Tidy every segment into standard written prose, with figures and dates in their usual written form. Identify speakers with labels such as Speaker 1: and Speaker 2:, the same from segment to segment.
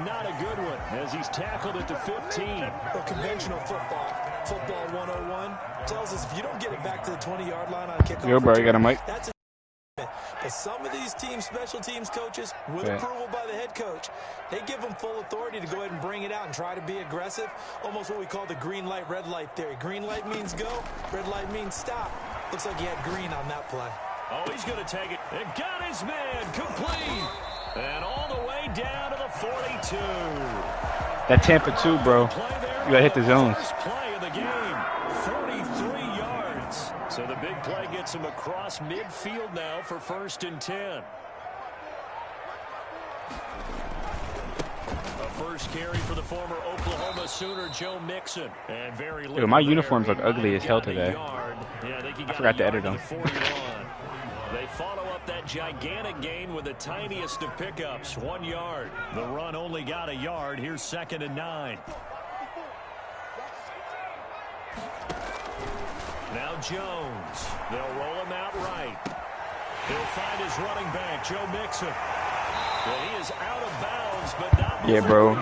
Speaker 1: not a good one as he's tackled at the 15.
Speaker 2: Well, conventional football 101 tells us if you don't get it back to the 20-yard line on kickoff,
Speaker 3: Yo, bro, you got a mic?
Speaker 2: that's a but some of these special teams coaches, with approval by the head coach, they give them full authority to go ahead and bring it out and try to be aggressive. Almost what we call the green light, red light theory. Green light means go, red light means stop. Looks like he had green on that play.
Speaker 1: Oh, he's going to take it. And got his man complete. And all the way down to the 42.
Speaker 3: That Tampa 2, bro. You got to hit the zones.
Speaker 1: First play of the game, 43 yards. So the big play gets him across midfield now for 1st and 10. A first carry for the former Oklahoma Sooner, Joe Mixon. And very
Speaker 3: Dude, my uniforms look ugly as hell today. I forgot to edit them.
Speaker 1: They follow up that gigantic gain with the tiniest of pickups, 1 yard. The run only got a yard. Here's 2nd and 9. Now Jones. They'll roll him out right. He'll find his running back, Joe Mixon. Well, he is out of bounds, but not
Speaker 3: yeah, bro.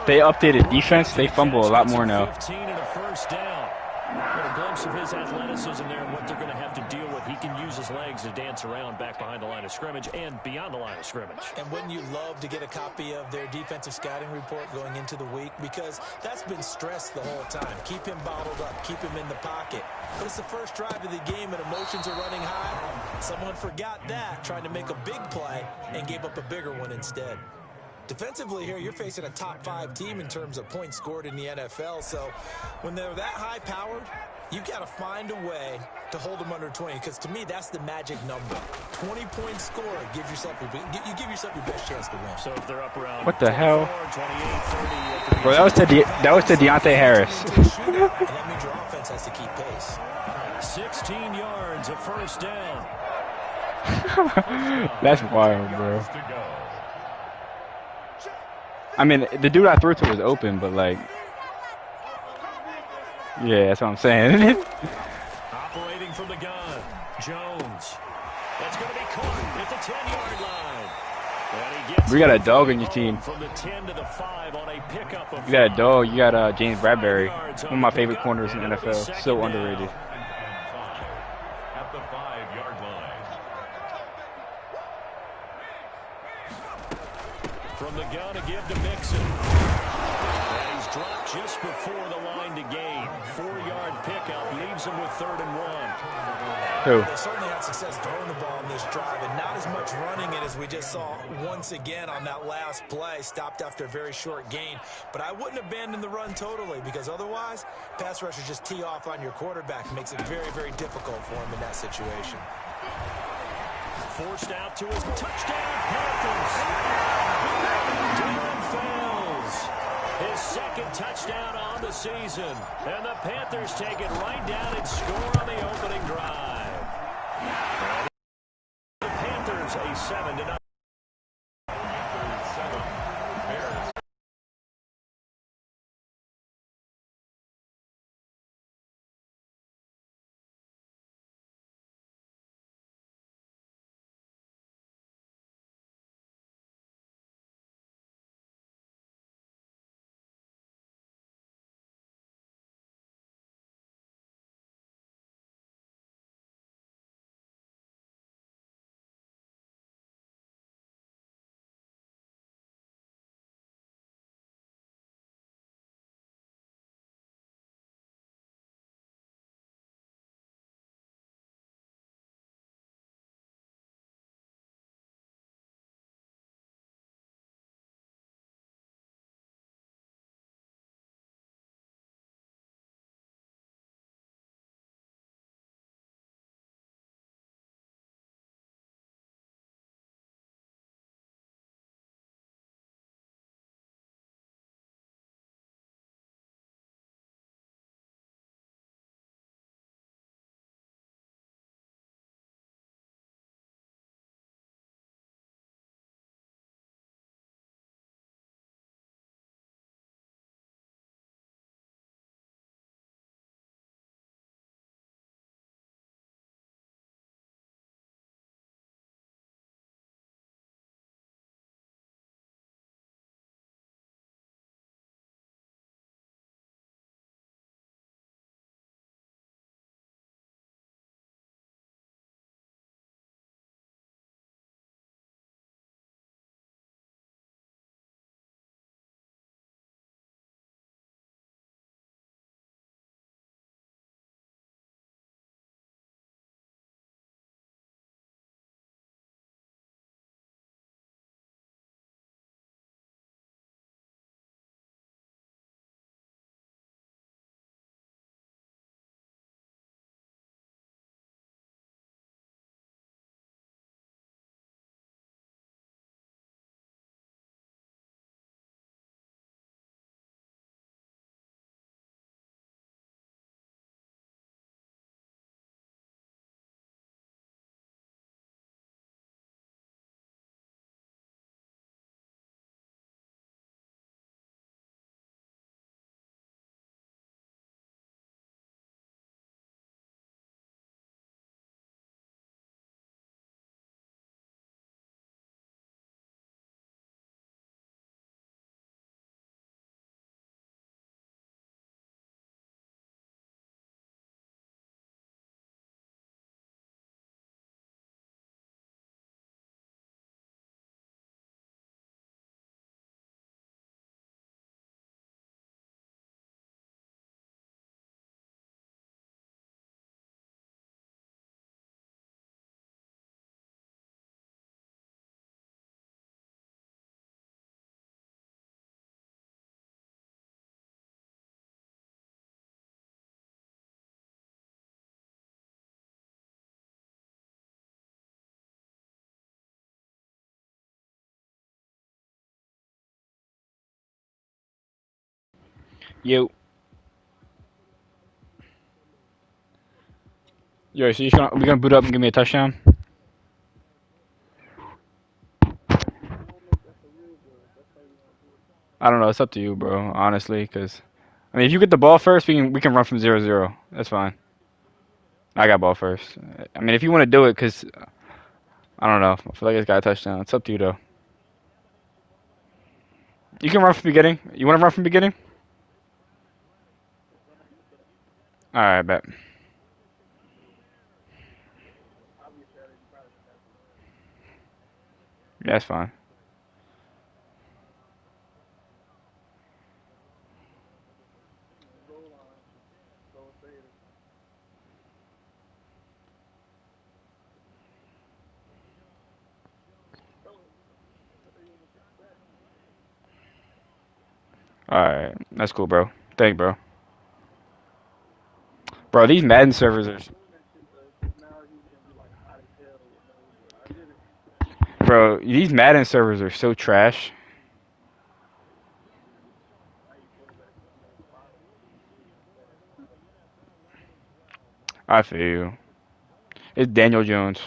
Speaker 3: They updated defense. They fumble a lot more now.
Speaker 1: 15 and a first down. What a glimpse of his athleticism there and what they're going to have to deal with. He can use his legs to dance around back behind the line of scrimmage and beyond the line of scrimmage.
Speaker 2: And wouldn't you love to get a copy of their defensive scouting report going into the week? Because that's been stressed the whole time. Keep him bottled up. Keep him in the pocket. But it's the first drive of the game and emotions are running high. Someone forgot that, trying to make a big play and gave up a bigger one instead. Defensively here, you're facing a top 5 team in terms of points scored in the NFL. So when they're that high-powered, you've got to find a way to hold them under 20. Because to me, that's the magic number. 20 points scored. You give yourself your best chance to win.
Speaker 1: So if they're up around
Speaker 3: what the hell?
Speaker 1: 28, 30,
Speaker 3: bro, that was to Deontay Harris.
Speaker 2: And that means your offense has to keep pace.
Speaker 1: 16 yards, a first down.
Speaker 3: That's wild, bro. I mean, the dude I threw to was open, but like, yeah, that's what I'm saying.
Speaker 1: Operating from the gun, Jones. That's going to be caught at the 10-yard line. And he gets
Speaker 3: We got a dog on your team.
Speaker 1: From the 10 to the 5 on a pickup of
Speaker 3: You got a dog. You got James Bradbury, one of my favorite corners in the NFL. So underrated.
Speaker 4: At the 5-yard line.
Speaker 1: From the gun to give to Mixon. And he's dropped just before the line to gain. 4-yard pickup leaves him with 3rd and 1.
Speaker 3: Who?
Speaker 2: They certainly had success throwing the ball in this drive, and not as much running it as we just saw once again on that last play. Stopped after a very short gain. But I wouldn't abandon the run totally, because otherwise, pass rushers just tee off on your quarterback. Makes it very, very difficult for him in that situation.
Speaker 1: Forced out to his touchdown, Panthers. Darren Fells, his 2nd touchdown on the season. And the Panthers take it right down and score on the opening drive. The Panthers a 7-0.
Speaker 3: Yo. Yo, so we gonna boot up and give me a touchdown? I don't know. It's up to you, bro. Honestly, because I mean, if you get the ball first, we can run from 0-0. That's fine. I got ball first. I mean, if you want to do it, because I don't know. I feel like it's got a touchdown. It's up to you though. You can run from beginning. You want to run from beginning? All right, bet. Yeah, that's fine. All right, that's cool, bro. Thank, bro. Bro, these Madden servers are. Bro, these Madden servers are so trash. I feel you. It's Daniel Jones.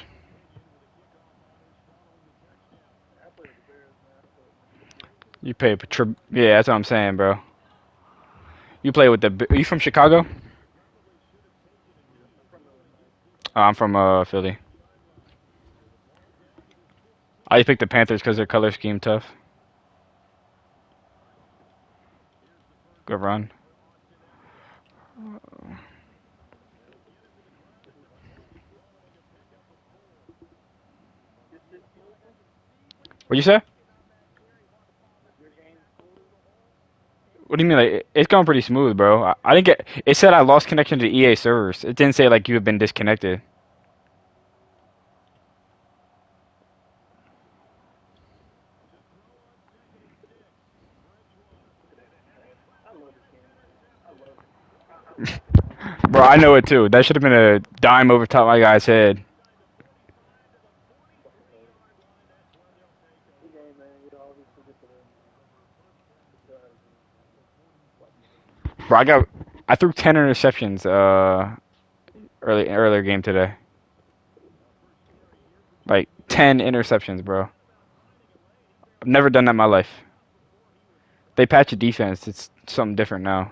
Speaker 3: You pay for trip. Yeah, that's what I'm saying, bro. You play with the. Are you from Chicago? I'm from Philly. I just picked the Panthers because their color scheme tough. Good run. What'd you say? What do you mean? Like it's going pretty smooth, bro. I didn't get. It said I lost connection to EA servers. It didn't say like you have been disconnected. Bro, I know it too. That should have been a dime over top of my guy's head. Bro, I threw 10 interceptions earlier game today. Like 10 interceptions, bro. I've never done that in my life. They patch a defense. It's something different now.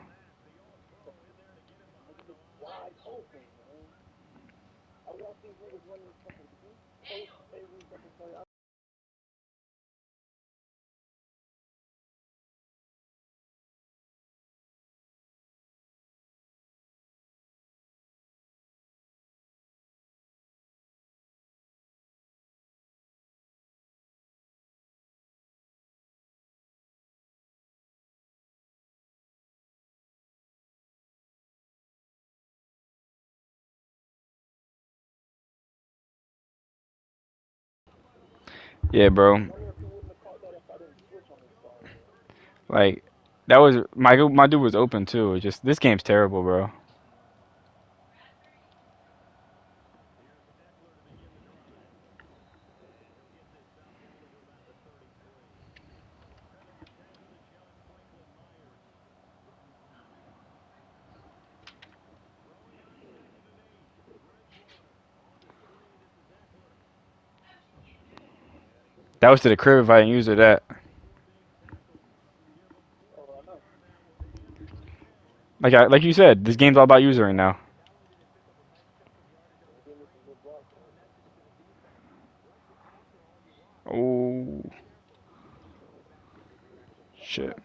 Speaker 3: Yeah, bro. Like that was my dude was open too. It's just this game's terrible, bro. That was to the crib if I didn't use it. That like you said, this game's all about usering now. Oh shit.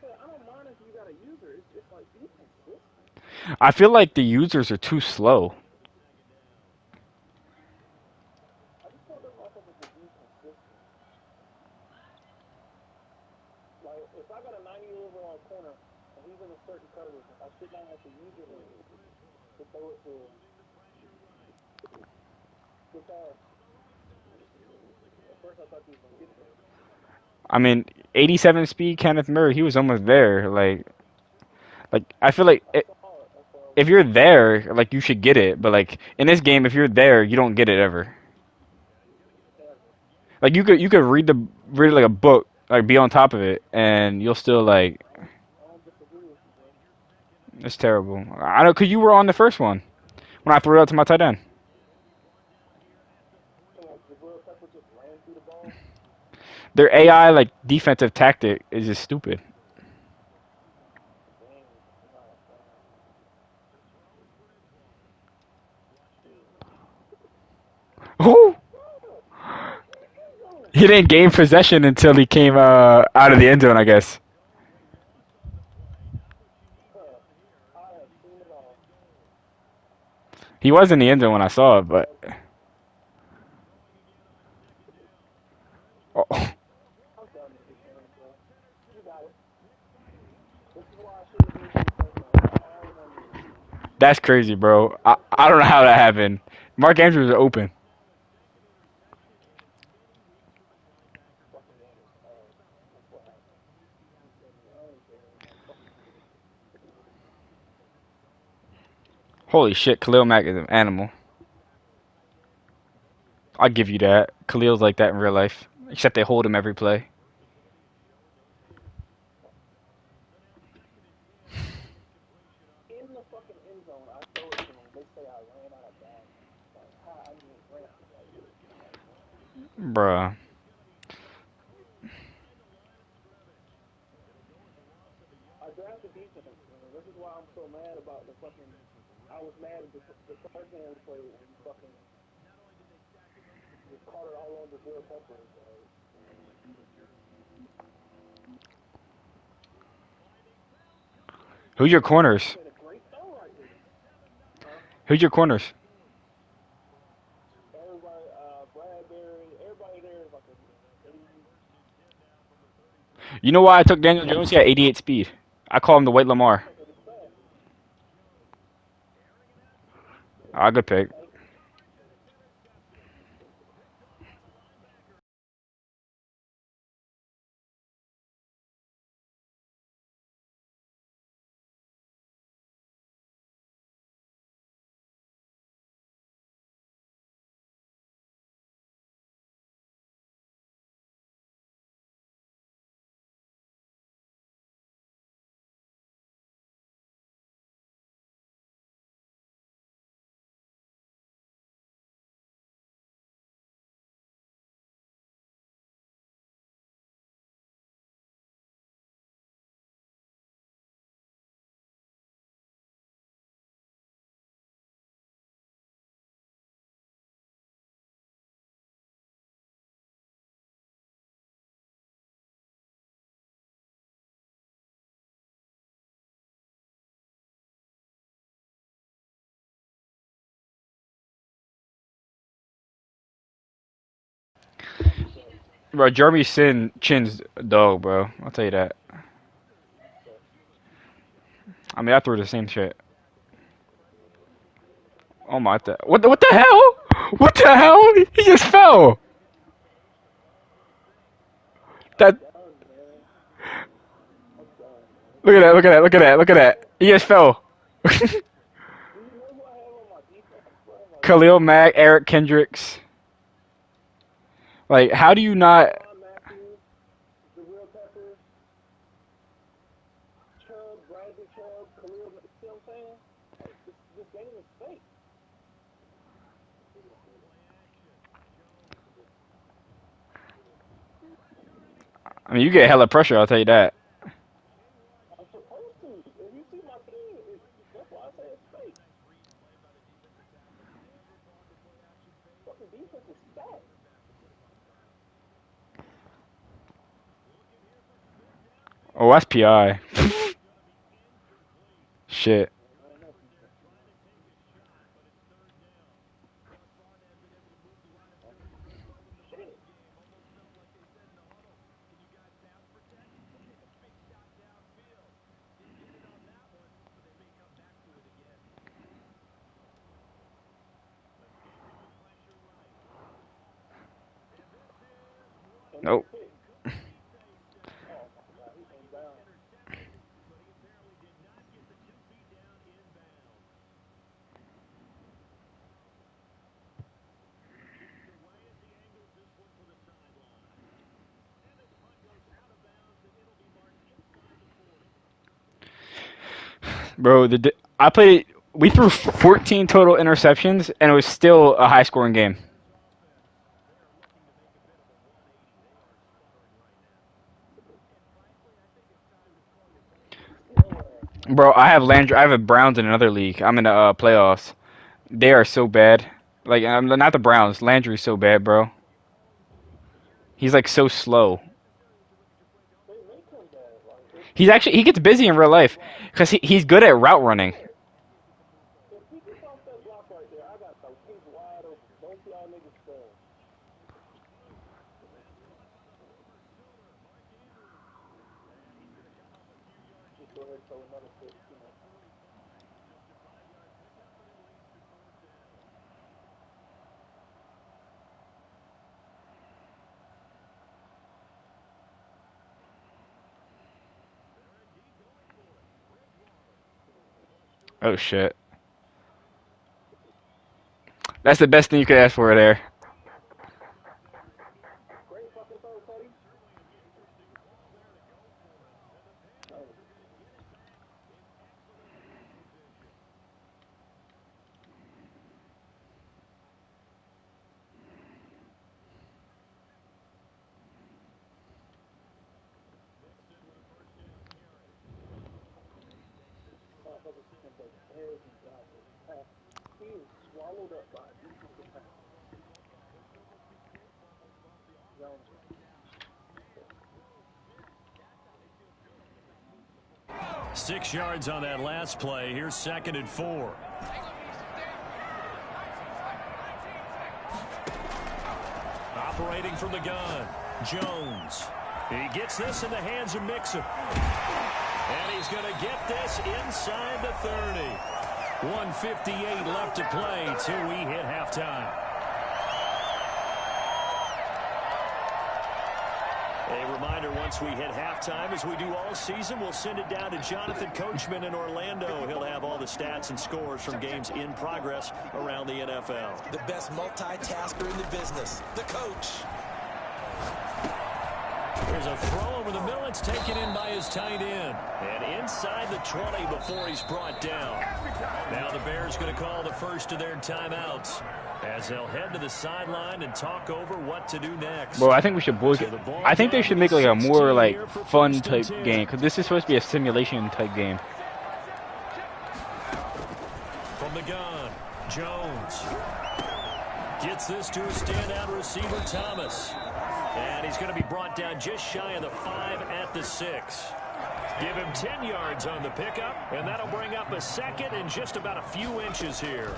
Speaker 3: I feel like the users are too slow. I mean, 87 speed Kenneth Murray, he was almost there. Like I feel like if you're there, like you should get it. But like in this game, if you're there, you don't get it ever. Like you could read like a book, like be on top of it, and you'll still like. It's terrible. I know, cause you were on the first one when I threw it out to my tight end. Their AI like defensive tactic is just stupid. Ooh! He didn't gain possession until he came out of the end zone, I guess. He was in the end zone when I saw it, but oh, that's crazy, bro. I don't know how that happened. Mark Andrews is open. Holy shit, Khalil Mack is an animal. I'll give you that. Khalil's like that in real life, except they hold him every play. Bruh. Who's your corners? Who's your corners? You know why I took Daniel Jones? He had 88 speed. I call him the White Lamar. Ah, good pick. Bro, Jeremy Chin's dog, bro. I'll tell you that. I mean, I threw the same shit. Oh my, what the hell? What the hell? He just fell. That. Look at that. Look at that. Look at that. Look at that. He just fell. Khalil Mack, Eric Kendricks. Like, how do you not? I mean, you get hella pressure. I'll tell you that. Oh, that's PI. Shit. Nope. Bro, I played. We threw 14 total interceptions, and it was still a high-scoring game. Bro, I have Landry. I have a Browns in another league. I'm in the playoffs. They are so bad. Like, not the Browns. Landry's so bad, bro. He's like so slow. He gets busy in real life because he's good at route running. Oh shit. That's the best thing you could ask for there.
Speaker 1: Six yards on that last play. Here's 2nd and 4. Operating from the gun, Jones. He gets this in the hands of Mixon. And he's going to get this inside the 30. 1:58 left to play till we hit halftime. A reminder, once we hit halftime, as we do all season, we'll send it down to Jonathan Coachman in Orlando. He'll have all the stats and scores from games in progress around the NFL.
Speaker 2: The best multitasker in the business, the coach.
Speaker 1: There's a throw over the middle. It's taken in by his tight end. And inside the 20 before he's brought down. Now the Bears going to call the first of their timeouts as they'll head to the sideline and talk over what to do next.
Speaker 3: Bro, I think we should boycott. I think they should make like a more like fun type game because this is supposed to be a simulation type game.
Speaker 1: From the gun, Jones gets this to a standout receiver, Thomas. And he's going to be brought down just shy of the 5 at the 6. Give him 10 yards on the pickup, and that'll bring up a 2nd and just about a few inches here.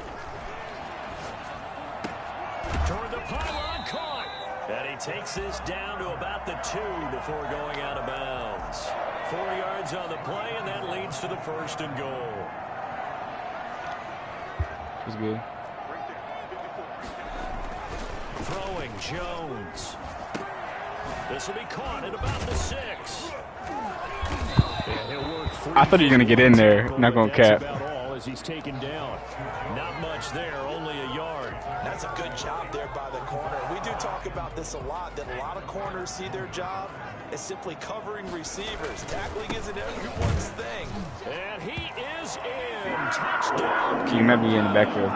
Speaker 1: Toward the pylon, caught. And he takes this down to about the 2 before going out of bounds. 4 yards on the play, and that leads to the 1st and goal.
Speaker 3: It's good.
Speaker 1: Throwing, Jones. This will be caught at about the 6.
Speaker 3: I thought he was going to get in there. Not going to cap.
Speaker 1: About all as he's taken down. Not much there, only a yard.
Speaker 2: That's a good job there by the corner. We do talk about this a lot, that a lot of corners see their job as simply covering receivers. Tackling isn't everyone's thing.
Speaker 1: And he is in. Touchdown.
Speaker 3: You remember you in the backfield.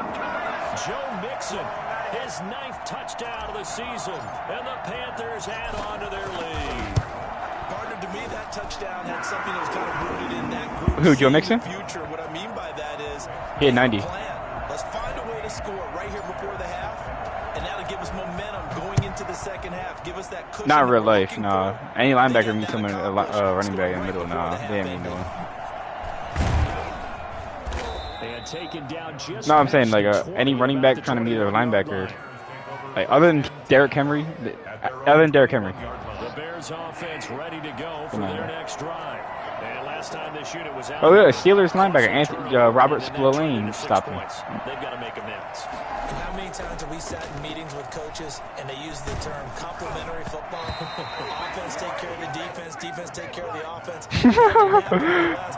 Speaker 1: Joe Mixon, his 9th touchdown of the season. And the Panthers add on to their lead.
Speaker 2: Partner, to me, that touchdown had something that was kind of rooted in that group.
Speaker 3: Who, Joe Mixon?
Speaker 2: Future. What I mean by that is
Speaker 3: he had 90.
Speaker 2: Let's find a way to score right here before the half, and that'll give us momentum going into the second half. Give us that cushion.
Speaker 3: Not in real life, nah. Any linebacker means someone running back in the middle, nah. They ain't mean no one. No, I'm saying like any running back trying to meet a linebacker, like other than Derrick Henry,
Speaker 1: The Bears offense ready to go for their next drive. And last time this unit was out.
Speaker 3: Oh yeah, Steelers linebacker Robert Spillane stopped him.
Speaker 1: They've got to make amends.
Speaker 2: How many times have we sat in meetings with coaches and they use the term complementary football? Offense take care of the defense, defense take care of the offense.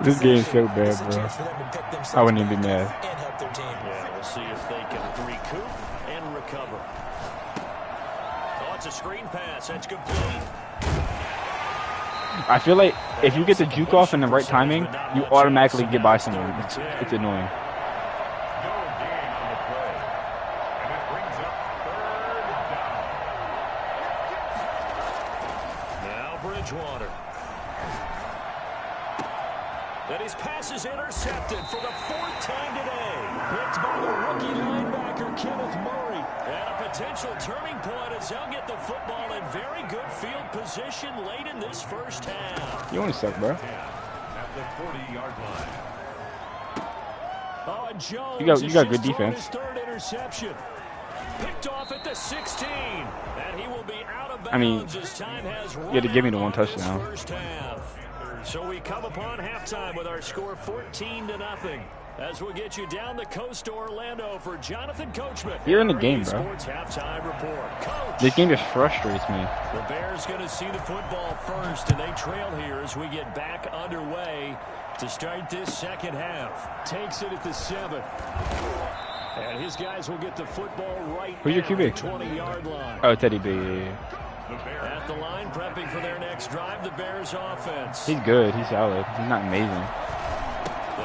Speaker 3: This game's so bad, bro. I wouldn't even be mad.
Speaker 2: And help their team.
Speaker 1: Yeah, we'll see if they can recoup and recover. Oh, it's a screen pass. That's complete.
Speaker 3: I feel like if you get the juke off in the right timing, you automatically get by someone. It's annoying.
Speaker 4: No gain on the play. And it brings up third down.
Speaker 1: Now Bridgewater. And his pass is intercepted for the fourth time today. Picked by the rookie linebacker, Kenneth Murray. And a potential turning point as they'll get the football in very good field position late in this first half.
Speaker 3: You only suck, bro.
Speaker 4: At the 40-yard line.
Speaker 1: Oh, and Jones
Speaker 3: You got good
Speaker 1: has just thrown
Speaker 3: defense.
Speaker 1: his third interception. Picked off at the 16. And he will be out of bounds
Speaker 3: I mean,
Speaker 1: as time has run
Speaker 3: you had to give me the
Speaker 1: out
Speaker 3: one
Speaker 1: on this
Speaker 3: touchdown.
Speaker 1: first half. So we come upon halftime with our score 14-0. As we'll get you down the coast to Orlando for Jonathan Coachman.
Speaker 3: You're in the game, bro.
Speaker 1: Sports halftime report. Coach.
Speaker 3: This game just frustrates me.
Speaker 1: The Bears going to see the football first, and they trail here as we get back underway to start this second half. Takes it at the 7. And his guys will get the football right
Speaker 3: Who's your
Speaker 1: at
Speaker 3: QB?
Speaker 1: the 20-yard line.
Speaker 3: Oh, Teddy B. Yeah.
Speaker 1: At the line, prepping for their next drive, the Bears offense.
Speaker 3: He's good. He's solid. He's not amazing.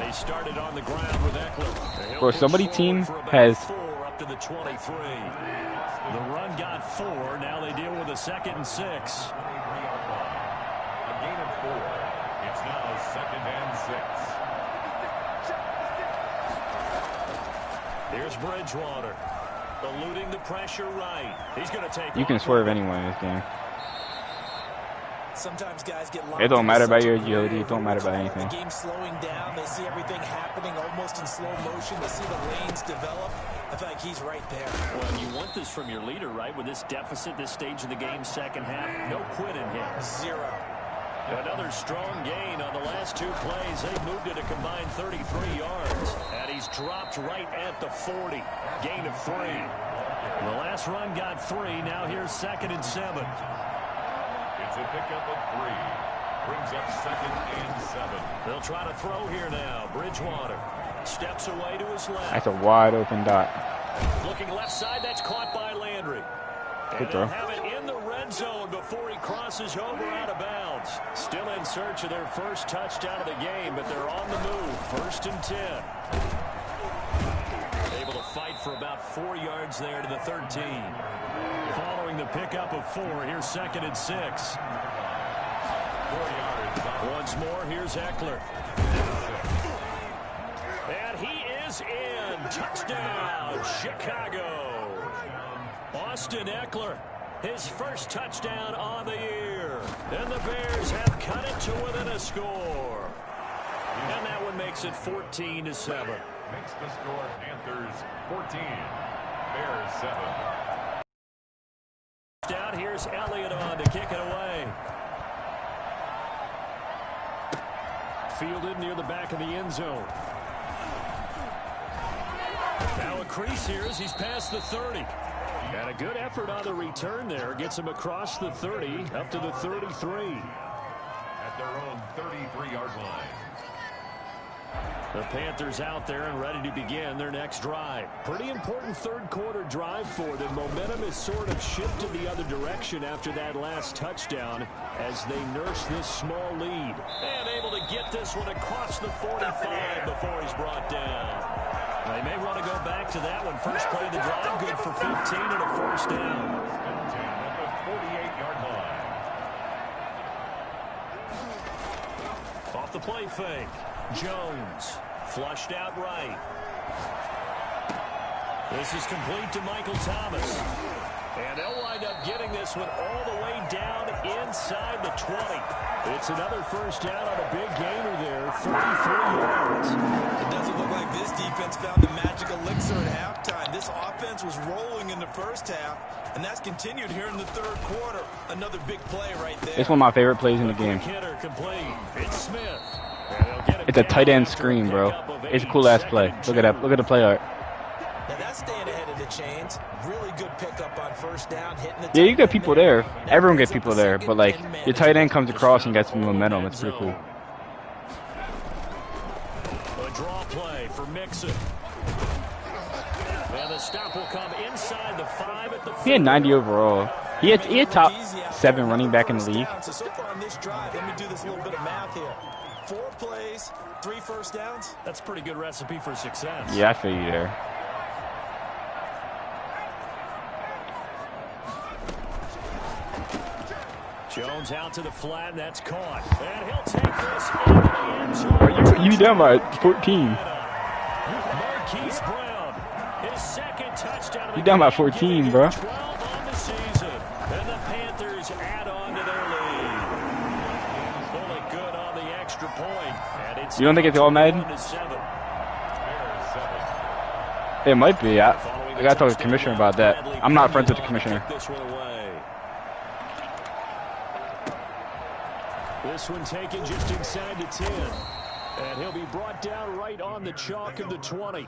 Speaker 1: They started on the ground with Eckler.
Speaker 3: Bro, somebody team has
Speaker 1: 4 up to the 23. The run got 4. Now they deal with a 2nd and 6.
Speaker 4: A gain of 4. It's now 2nd and 6.
Speaker 1: Here's Bridgewater. Eluding the pressure right. He's going to take.
Speaker 3: You can swerve anyway in this game.
Speaker 2: Sometimes guys get
Speaker 3: It don't matter about your agility. It don't matter about anything.
Speaker 2: The game slowing down. They see everything happening almost in slow motion. They see the lanes develop. I feel like he's right there.
Speaker 1: Well, you want this from your leader, right? With this deficit, this stage of the game, second half, no quitting here.
Speaker 2: 0.
Speaker 1: Another strong gain on the last 2 plays. They've moved it a combined 33 yards. And he's dropped right at the 40. Gain of 3. The last run got 3. Now here's 2nd and 7.
Speaker 4: It's a pickup of 3. Brings up 2nd and 7.
Speaker 1: They'll try to throw here now. Bridgewater steps away to his left.
Speaker 3: That's a wide open dot.
Speaker 1: Looking left side. That's caught by Landry.
Speaker 3: Good
Speaker 1: And
Speaker 3: throw.
Speaker 1: they'll have it in the red zone before he crosses over out of bounds. Still in search of their first touchdown of the game, but they're on the move. 1st and 10. Able to fight for about 4 yards there to the 13. Following the pickup of 4, here's 2nd and 6.
Speaker 4: 4 yards.
Speaker 1: Once more, here's Eckler. And he is in. Touchdown, Chicago. Austin Eckler, his first touchdown on the year. And the Bears have cut it to within a score. And that one makes it 14-7.
Speaker 4: Makes the score Panthers 14. Bears 7.
Speaker 1: Down here's Elliott on to kick it away. Fielded near the back of the end zone. Now a crease here as he's past the 30. And a good effort on the return there. Gets him across the 30 up to the 33.
Speaker 4: At their own 33-yard line.
Speaker 1: The Panthers out there and ready to begin their next drive. Pretty important third quarter drive for them. Momentum has sort of shifted the other direction after that last touchdown as they nurse this small lead. And able to get this one across the 45 before he's brought down. They may want to go back to that one. First play of the drive, good for 15 and a first down.
Speaker 4: 10 at the 48-yard line.
Speaker 1: Off the play fake. Jones flushed out right. This is complete to Michael Thomas. And they'll wind up getting this one all the way down inside the 20. It's another first down on a big gainer there, 33 yards.
Speaker 2: It doesn't look like this defense found the magic elixir at halftime. This offense was rolling in the first half, and that's continued here in the third quarter. Another big play right there.
Speaker 3: It's one of my favorite plays in the game.
Speaker 1: Hitter complete. It's Smith.
Speaker 3: It's a tight end screen, bro. It's a cool ass play. Look at that. Look at the play art.
Speaker 2: Now that's staying ahead of the chains. Really good pickup on first down, hitting the
Speaker 3: Yeah, you got people there. Everyone gets people there, but like your tight end comes across and gets some momentum. It's pretty cool.
Speaker 1: A draw play for Mixon. And the stop will come inside the 5 at the 4.
Speaker 3: He had 90 overall. He had top 7 running back in the league.
Speaker 2: So far on this drive, let me do this little bit of math here. 4 plays, 3 first downs.
Speaker 1: That's a pretty good recipe for success.
Speaker 3: Yeah, I feel you there.
Speaker 1: Jones out to the flat, and that's caught. And he'll take this into the end zone.
Speaker 3: You down by 14.
Speaker 1: Marquise Brown, his second touchdown of the
Speaker 3: You down by
Speaker 1: game,
Speaker 3: 14, bro.
Speaker 1: 12 on the season. And the Panthers add on to their lead. Only good on the extra point. And it's
Speaker 3: You don't think it's all Madden?
Speaker 1: 21-7.
Speaker 3: It might be. I got to talk to the commissioner about that. I'm not friends with the commissioner.
Speaker 1: This one away. This one taken just inside the 10. And he'll be brought down right on the chalk of the 20.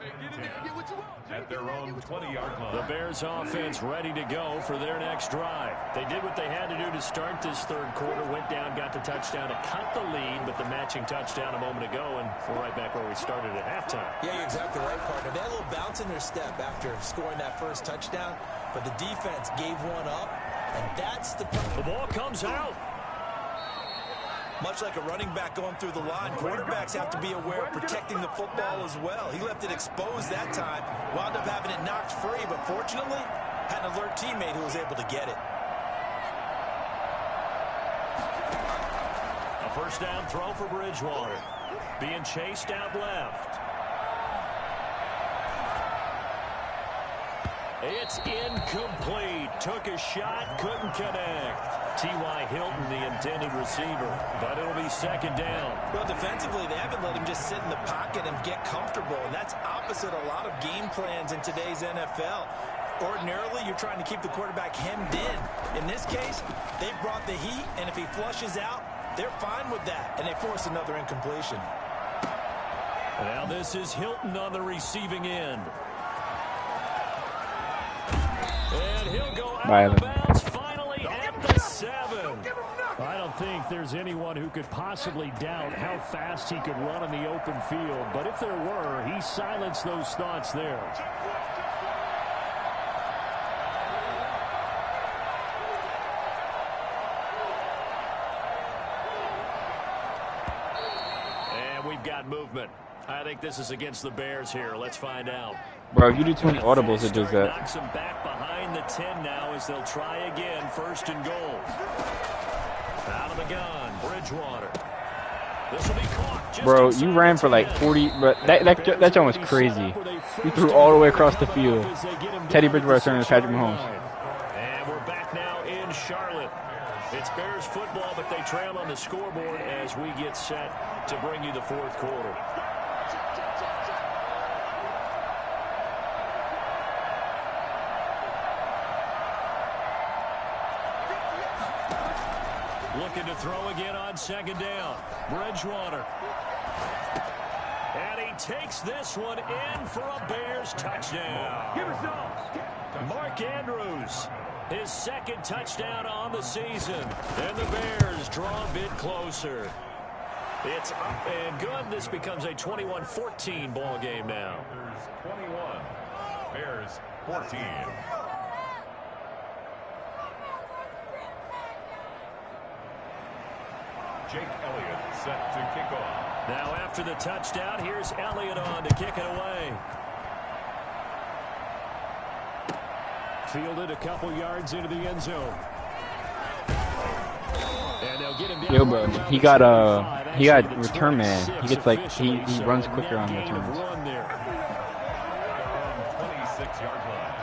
Speaker 4: At their own 20-yard line.
Speaker 1: The Bears offense ready to go for their next drive. They did what they had to do to start this third quarter. Went down, got the touchdown to cut the lead, but the matching touchdown a moment ago, and we're right back where we started at halftime.
Speaker 2: Yeah, you're exactly right, partner. They had a little bounce in their step after scoring that first touchdown, but the defense gave one up, and that's the problem.
Speaker 1: The ball comes out.
Speaker 2: Much like a running back going through the line, quarterbacks have to be aware of protecting the football as well. He left it exposed that time, wound up having it knocked free, but fortunately, had an alert teammate who was able to get it.
Speaker 1: A first down throw for Bridgewater. Being chased out left. It's incomplete. Took a shot, couldn't connect. T.Y. Hilton, the intended receiver, but it'll be second down.
Speaker 2: Well, defensively, they haven't let him just sit in the pocket and get comfortable, and that's opposite a lot of game plans in today's NFL. Ordinarily, you're trying to keep the quarterback hemmed in. In this case, they've brought the heat, and if he flushes out, they're fine with that, and they force another incompletion.
Speaker 1: Now this is Hilton on the receiving end. And he'll go out of bounds finally at the 7. I don't think there's anyone who could possibly doubt how fast he could run in the open field. But if there were, he silenced those thoughts there. And we've got movement. I think this is against the Bears here. Let's find out.
Speaker 3: Bro, if you do too many audibles, it does that.
Speaker 1: Knocks them back behind the 10 now as they'll try again. First and goal. Out of the gun, Bridgewater. This will be caught.
Speaker 3: Bro, you ran for like 40, but that jump was crazy. You threw all the way across the field. Teddy Bridgewater turning to Patrick Mahomes.
Speaker 1: And we're back now in Charlotte. It's Bears football, but they trail on the scoreboard as we get set to bring you the fourth quarter. Looking to throw again on second down. Bridgewater. And he takes this one in for a Bears touchdown. Mark Andrews, his second touchdown on the season. And the Bears draw a bit closer. It's up and good. This becomes a 21-14 ball game now.
Speaker 4: 21, Bears 14. Jake Elliott set to kick off.
Speaker 1: Now after the touchdown, here's Elliott on to kick it away. Fielded a couple yards into the end zone. And they'll get him down.
Speaker 3: Yo, bro, he got return man. He gets like he runs quicker on returns.
Speaker 4: 26-yard line.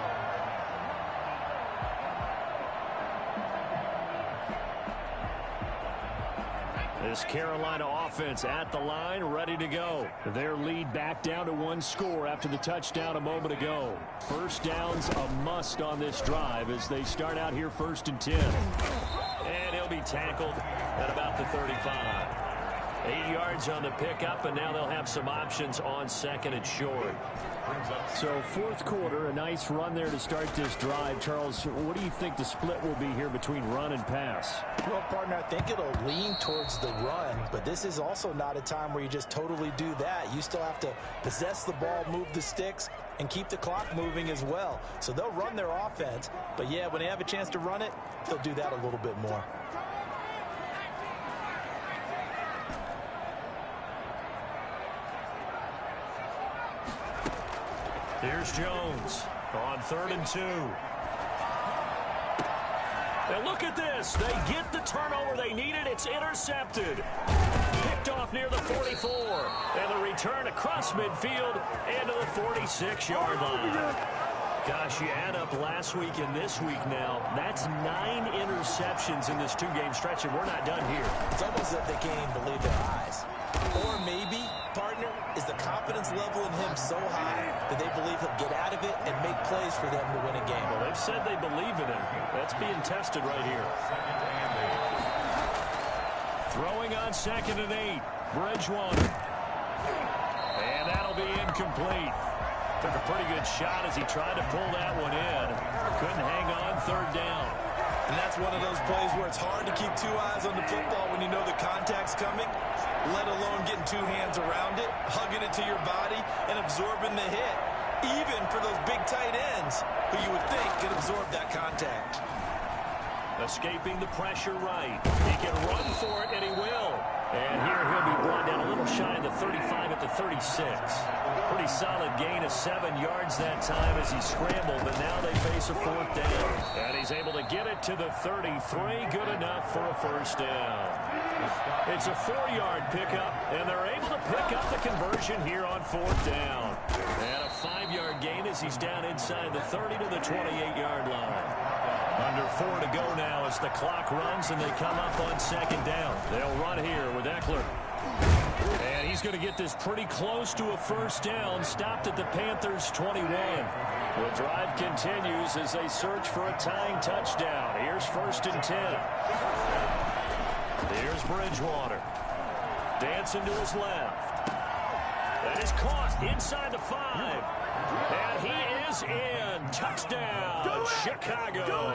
Speaker 1: This Carolina offense at the line, ready to go. Their lead back down to 1 score after the touchdown a moment ago. First down's a must on this drive as they start out here 1st and 10. And he'll be tackled at about the 35. 8 yards on the pickup, and now they'll have some options on second and short.
Speaker 5: So fourth quarter, a nice run there to start this drive. Charles, what do you think the split will be here between run and pass?
Speaker 2: Well, partner, I think it'll lean towards the run, but this is also not a time where you just totally do that. You still have to possess the ball, move the sticks, and keep the clock moving as well. So they'll run their offense, but yeah, when they have a chance to run it, they'll do that a little bit more.
Speaker 1: Here's Jones on 3rd and 2. And look at this. They get the turnover they needed. It's intercepted. Picked off near the 44. And the return across midfield and to the 46-yard line. Gosh, you add up last week and this week now. That's 9 interceptions in this 2-game stretch, and we're not done here.
Speaker 2: It's almost as if they can't even believe their eyes. Or maybe, partner, is the confidence level in him so high that they believe he'll get out of it and make plays for them to win a game.
Speaker 1: Well, they've said they believe in him. That's being tested right here. Throwing on 2nd and 8. Bridgewater. And that'll be incomplete. Took a pretty good shot as he tried to pull that one in. Couldn't hang on 3rd down.
Speaker 2: And that's one of those plays where it's hard to keep 2 eyes on the football when you know the contact's coming, let alone getting 2 hands around it, hugging it to your body, and absorbing the hit, even for those big tight ends who you would think could absorb that contact.
Speaker 1: Escaping the pressure right. He can run for it, and he will. And here he'll be brought down a little shy of the 35 at the 36. Pretty solid gain of 7 yards that time as he scrambled, but now they face a 4th down. And he's able to get it to the 33. Good enough for a 1st down. It's a 4-yard pickup, and they're able to pick up the conversion here on 4th down. And a 5-yard gain as he's down inside the 30 to the 28-yard line. Under 4 to go now as the clock runs and they come up on 2nd down. They'll run here with Eckler. And he's going to get this pretty close to a 1st down. Stopped at the Panthers' 21. The drive continues as they search for a tying touchdown. Here's 1st and 10. Here's Bridgewater. Dancing to his left. That is caught inside the 5. And he is in. Touchdown, Chicago.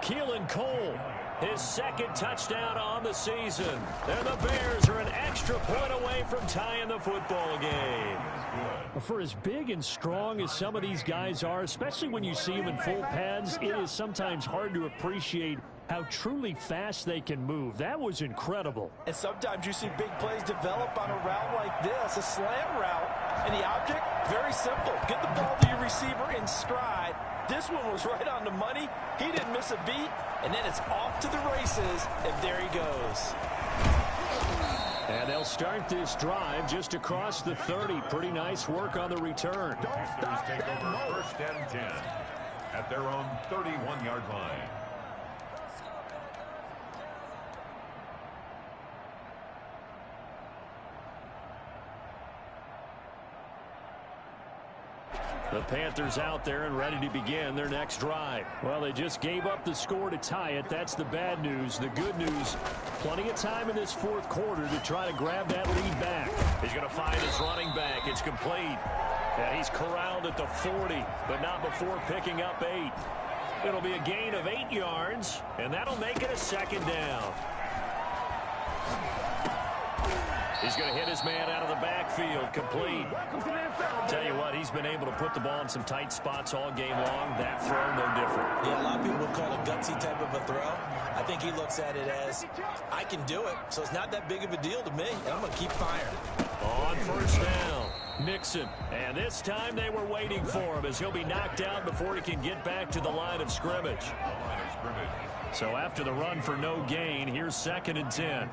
Speaker 1: Keelan Cole, his 2nd touchdown on the season. And the Bears are an extra point away from tying the football game.
Speaker 5: For as big and strong as some of these guys are, especially when you see them in full pads, it is sometimes hard to appreciate how truly fast they can move. That was incredible.
Speaker 2: And sometimes you see big plays develop on a route like this, a slant route. And the object, very simple. Get the ball to your receiver in stride. This one was right on the money. He didn't miss a beat. And then it's off to the races, and there he goes.
Speaker 5: And they'll start this drive just across the 30. Pretty nice work on the return.
Speaker 4: Panthers take over 1st and 10 at their own 31-yard line.
Speaker 5: The Panthers out there and ready to begin their next drive. Well, they just gave up the score to tie it. That's the bad news. The good news, plenty of time in this 4th quarter to try to grab that lead back.
Speaker 1: He's going to find his running back. It's complete. And he's corralled at the 40, but not before picking up 8. It'll be a gain of 8 yards, and that'll make it a 2nd down. He's going to hit his man out of the backfield, complete. Tell you what, he's been able to put the ball in some tight spots all game long. That throw, no different.
Speaker 2: Yeah, a lot of people would call it a gutsy type of a throw. I think he looks at it as, I can do it, so it's not that big of a deal to me, and I'm going to keep firing.
Speaker 1: On 1st down, Mixon. And this time they were waiting for him as he'll be knocked out before he can get back to the line of scrimmage. So after the run for no gain, here's 2nd and 10.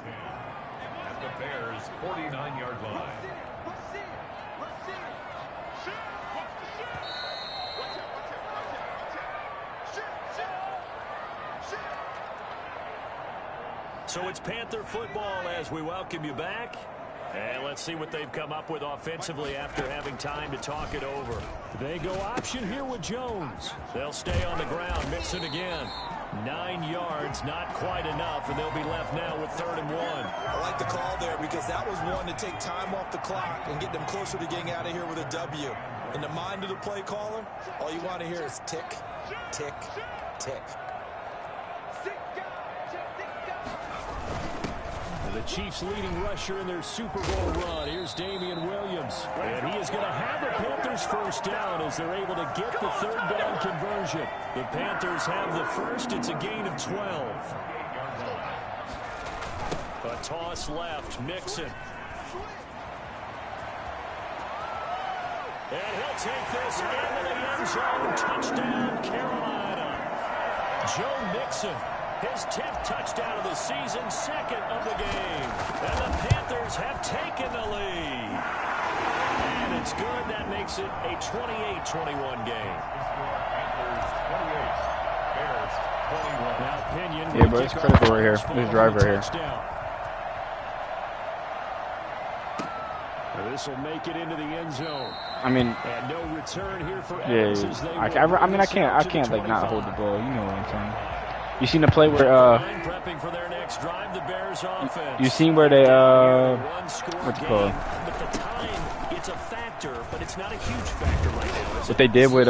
Speaker 4: At the Bears' 49-yard line.
Speaker 1: So it's Panther football as we welcome you back. And let's see what they've come up with offensively after having time to talk it over.
Speaker 5: They go option here with Jones.
Speaker 1: They'll stay on the ground. Mixon again.
Speaker 5: 9 yards, not quite enough, and they'll be left now with 3rd and 1.
Speaker 2: I like the call there because that was one to take time off the clock and get them closer to getting out of here with a W. In the mind of the play caller, all you want to hear is tick, tick, tick.
Speaker 5: The Chiefs' leading rusher in their Super Bowl run. Here's Damian Williams. And he is going to have the Panthers first down as they're able to get the 3rd down conversion. The Panthers have the first. It's a gain of 12. A toss left. Mixon. And he'll take this into the end zone. Touchdown, Carolina. Joe Mixon. His 10th touchdown of the season, 2nd of the game. And the Panthers have taken the lead. And it's good. That makes it a 28-21 game. Now Pinion.
Speaker 3: Yeah, but it's critical right here. This drive right here.
Speaker 5: This will make it into the end zone.
Speaker 3: I mean,
Speaker 5: and no return here for
Speaker 3: Evans. I can't like not hold the ball. You know what I'm saying? You seen the play where
Speaker 5: prepping for their next drive, the Bears offense.
Speaker 3: You seen where they what's it called?
Speaker 5: But the time, it's a factor, but it's not a huge factor right now.
Speaker 3: What they did with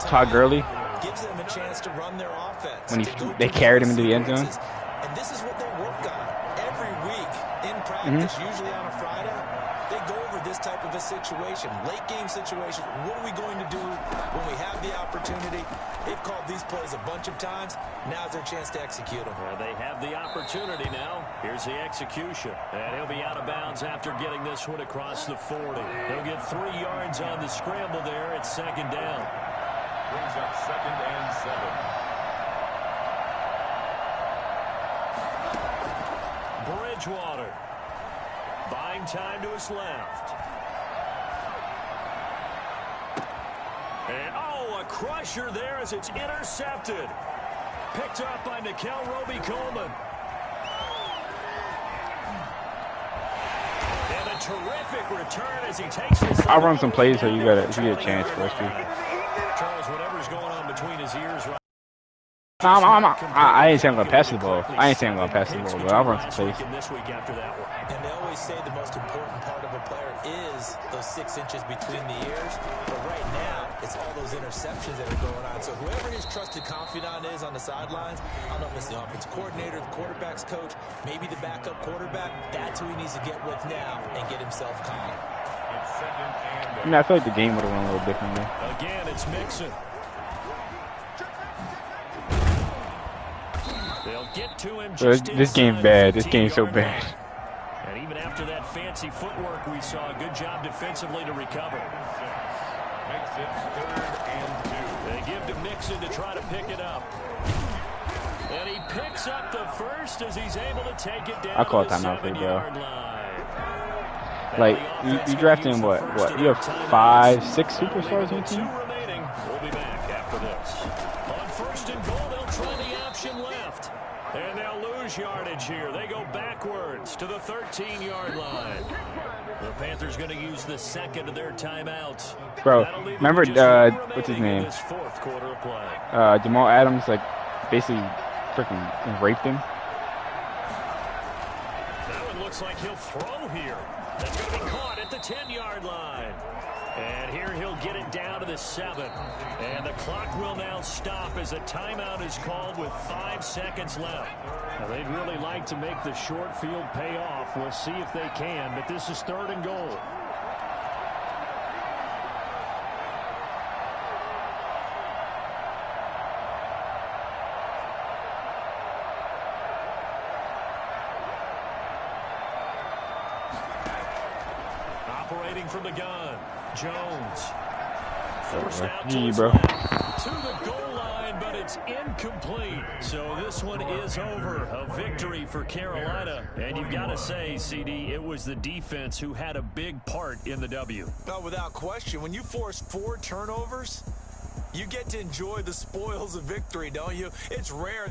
Speaker 3: Todd Gurley
Speaker 2: gives them a chance to run their offense.
Speaker 3: When they carried him into the end zone.
Speaker 2: And this is what they work on every week in practice, usually on a Friday. They go over this type of a situation, late game situation. What are we going to do when we have the opportunity? They've called these plays a bunch of times. Now's their chance to execute them.
Speaker 5: Well, they have the opportunity now. Here's the execution. And he'll be out of bounds after getting this one across the 40. He'll get 3 yards on the scramble there. It's 2nd down.
Speaker 4: Brings up 2nd and 7.
Speaker 5: Bridgewater. Buying time to his left. And, a crusher there as it's intercepted. Picked up by Nikel Roby-Coleman. And a terrific return as he takes this.
Speaker 3: I'll run some plays so you get a chance for us to.
Speaker 5: Charles, whatever's going on between his ears right.
Speaker 3: I ain't saying I'm gonna pass the ball. But I'll run some plays.
Speaker 5: This week after that one.
Speaker 2: And they always say the most important part of a player is those 6 inches between the ears. But right now, it's all those interceptions that are going on. So whoever his trusted confidant is on the sidelines, I don't know if it's the offensive coordinator, the quarterback's coach, maybe the backup quarterback, that's who he needs to get with now and get himself calm.
Speaker 3: I mean, I feel like the game would have went a little differently.
Speaker 5: Again, it's Mixon. They'll get to him just
Speaker 3: this game's bad. This game's so bad.
Speaker 5: And even after that fancy footwork we saw, a good job defensively to recover.
Speaker 4: Makes it 3rd and 2.
Speaker 5: They give to Mixon to try to pick it up. And he picks up the first as he's able to take it down.
Speaker 3: I call timeout for you, bro. Like, you drafting what? You have 5, 6 superstars on your team?
Speaker 5: 2 remaining. We'll be back after this. On 1st and goal, they'll try the option left. And they'll lose yardage here. They go backwards to the 13-yard line. The Panthers going to use the 2nd of their timeouts.
Speaker 3: Bro, remember, what's his name? Jamal Adams, like, basically freaking raped him.
Speaker 5: That one looks like he'll throw here. That's going to be caught at the 10-yard line. And here he'll get it down to the 7. And the clock will now stop as a timeout is called with 5 seconds left. Now, they'd really like to make the short field pay off. We'll see if they can, but this is 3rd and goal. Operating from the gun, Jones. Forced out to the goal line, but it's incomplete. So this one is over. A victory for Carolina. And you've got to say, CD, it was the defense who had a big part in the W.
Speaker 2: Well, without question, when you force 4 turnovers, you get to enjoy the spoils of victory, don't you? It's rare.